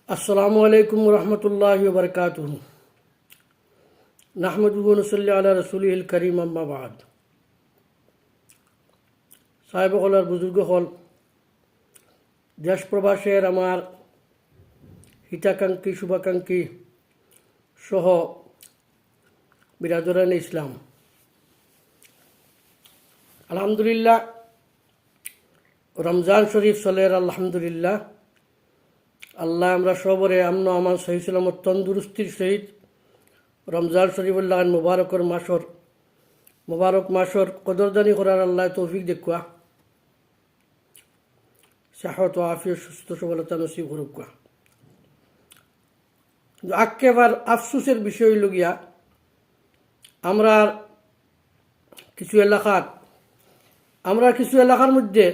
আসসালামু আলাইকুম রহমতুল্লাহি ওয়া বারাকাতুহু। নাহমাদুহু ওয়া নুসাল্লি আলা রাসূলিহিল কারীম, আম্মা বা'দ। সাহেবগণ আর বুজুর্গগণ, দেশ প্রবাসের আমার হিতাকাঙ্ক্ষী শুভাকাঙ্ক্ষী সহ বিরাদরান ইসলাম, আলহামদুলিল্লাহ রমজান শরীফ চলের। আলহামদুলিল্লাহ আল্লাহ আমরা সবরে আমন আমান সহি সালামত তন্দুরুস্তির সহিত রমজান শরীফুল্লাহ মুবারক মাসর কদরদানি করার আল্লাহ তৌফিক দেখুয়া, সাহত ও আফিয়ত সুস্থ সবলতা নসিব করুকা। আক্ষেপ আফসুসের বিষয় হইল গিয়া, আমরা কিছু এলাকার মধ্যে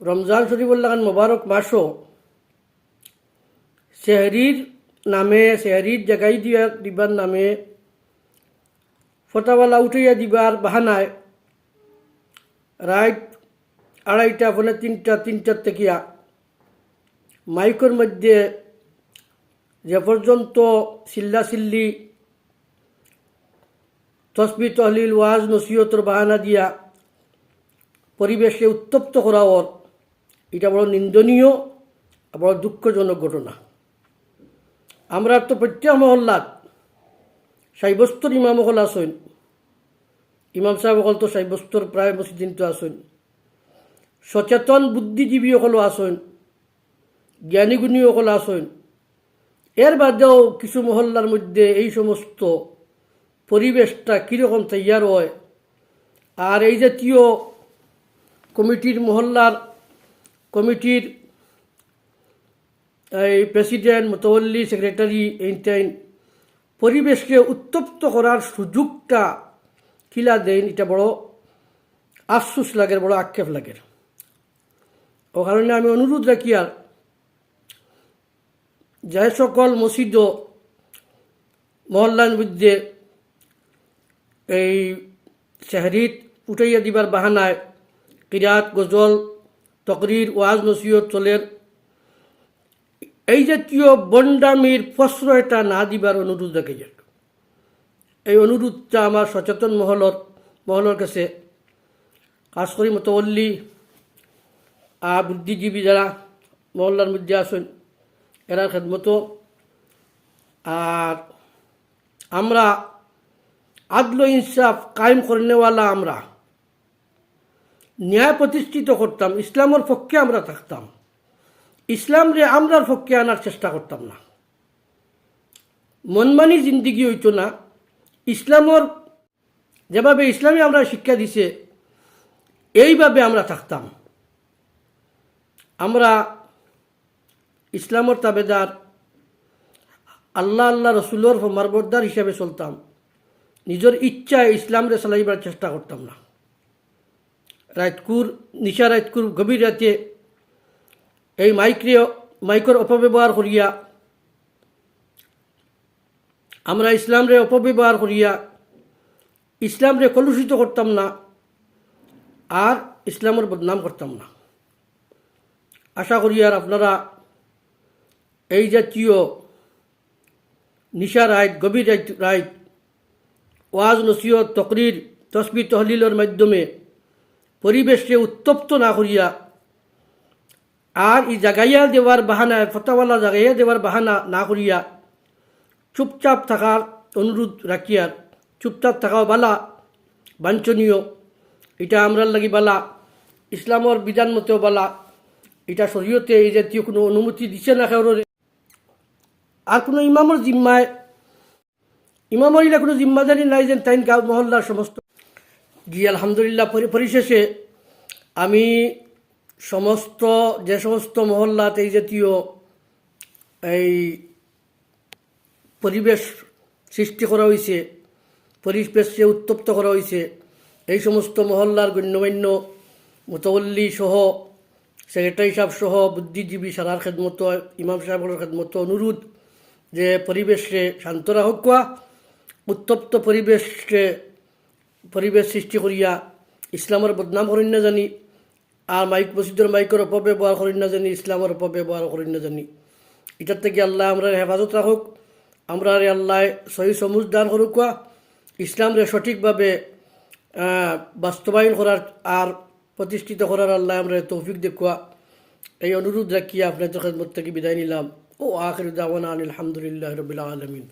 রমজান শরীফুল্লাহ মুবারক মাসও সেহরির জাগাই দিবার নামে ফটাওয়ালা উঠাইয়া দিবার বাহানায় রাত 2:30 পৌনে 3টার থেকিয়া মাইকের মধ্যে যে পর্যন্ত চিল্লাচিল্লি তসবিহ তহলিল ওয়াজ নসিহতর বাহানা দিয়া পরিবেশকে উত্তপ্ত করা এটা বড় নিন্দনীয়, বড় দুঃখজনক ঘটনা। আমরা তো প্রত্যেক মহল্লাত সাব্যস্তর ইমাম হল আসেন, ইমাম সাহেব হল তো সাব্যস্তর প্রায় মসজিদ তো আসেন, সচেতন বুদ্ধিজীবী হল আসেন, জ্ঞানীগুণী হল আসেন। এর বাদেও কিছু মহল্লার মধ্যে এই সমস্ত পরিবেশটা কীরকম তৈয়ার হয়, আর এই জাতীয় কমিটির এই প্রেসিডেন্ট, মুতাওয়াল্লি, সেক্রেটারি এইটাইন পরিবেশকে উত্তপ্ত করার সুযোগটা কিলা দেন, এটা বড় আফসোস লাগে, বড় আক্ষেপ লাগে। ও কারণে আমি অনুরোধ রাখি, আর যে সকল মসজিদ মহল্লার মধ্যে এই সেহরিত উঠাইয়া দিবার বাহানায় কিরাত, গজল, তকরির, ওয়াজ নসিহত চলের, এই জাতীয় বন্ডামির প্রশ্রয়টা না দিবার অনুরোধ রাখে যাক। এই অনুরোধটা আমার সচেতন মহলের কাছে, খাস করে মুতাওয়াল্লি আর বুদ্ধিজীবী যারা মহল্লার মধ্যে আসেন এরার খেদমত। আর আমরা আদল ইনসাফ কায়েম করেনেওয়ালা, আমরা ন্যায় প্রতিষ্ঠিত করতাম, ইসলামের পক্ষে আমরা থাকতাম, ইসলামরে আমরার পক্ষে আনার চেষ্টা করতাম না। মনমানি জিন্দিগি হইতো না। ইসলামর যেভাবে ইসলামে আমরা শিক্ষা দিছে এইভাবে আমরা থাকতাম। আমরা ইসলামর তাবেদার, আল্লাহ রসুলোর ফরমাবরদার হিসাবে চলতাম। নিজের ইচ্ছায় ইসলামরে চালাইবার চেষ্টা করতাম না। নিশা রাতকুর গভীর রাতে এই মাইকের অপব্যবহার করিয়া, আমরা ইসলামরে অপব্যবহার করিয়া ইসলামরে কলুষিত করতাম না, আর ইসলামের বদনাম করতাম না। আশা করি আর আপনারা এই জাতীয় নিশা রাত, গভীর রাত ওয়াজ নসিহত, তকরির, তসবিহ তহলিলের মাধ্যমে পরিবেশকে উত্তপ্ত না করিয়া, আর এই জাগাইয়া দেওয়ার বাহানা, ফতাওয়ালা জাগাইয়া দেওয়ার বাহানা না করিয়া চুপচাপ থাকার অনুরোধ রাখিয়ার। চুপচাপ থাকাও বালা, বাঞ্ছনীয়, এটা আমরার লাগি বালা, ইসলামর বিধান মতেও বালা। এটা শরীয়তে এই জাতীয় কোনো অনুমতি দিছে না কারোর। আর কোনো ইমামর ইলা কোনো জিম্মাদারি নাই যেন তাই গাঁও মহল্লার সমস্ত আলহামদুলিল্লাহ। পরিশেষে আমি যে সমস্ত মহল্লাতে এই জাতীয় এই পরিবেশ সৃষ্টি করা হয়েছে, পরিবেশকে উত্তপ্ত করা হয়েছে, এই সমস্ত মহল্লার গণ্যমান্য মুতাওয়াল্লি সহ, সেক্রেটারি সাহেব সহ, বুদ্ধিজীবী সারার খেদমত, ইমাম সাহেবের খেদমত অনুরোধ যে পরিবেশকে শান্ত রাখা, উত্তপ্ত পরিবেশ সৃষ্টি করিয়া ইসলামের বদনাম করেন না জানি, আর মসজিদের মাইকের অপব্যবহার করেন না জানি, ইসলামের অপব্যবহার করেন না জানি। এটার থেকে আল্লাহ আমরা হেফাজত রাখুক, আমরা আল্লাহ সহি সমুজ দান করুক, ইসলামরে সঠিকভাবে বাস্তবায়ন করার আর প্রতিষ্ঠিত করার আল্লাহ আমরা তৌফিক দেখুয়া, এই অনুরোধ রাখিয়া আপনাদের খেদমত থেকে বিদায় নিলাম। ও আখির দাওয়ানা আলহামদুলিল্লাহ রাব্বিল আলামিন।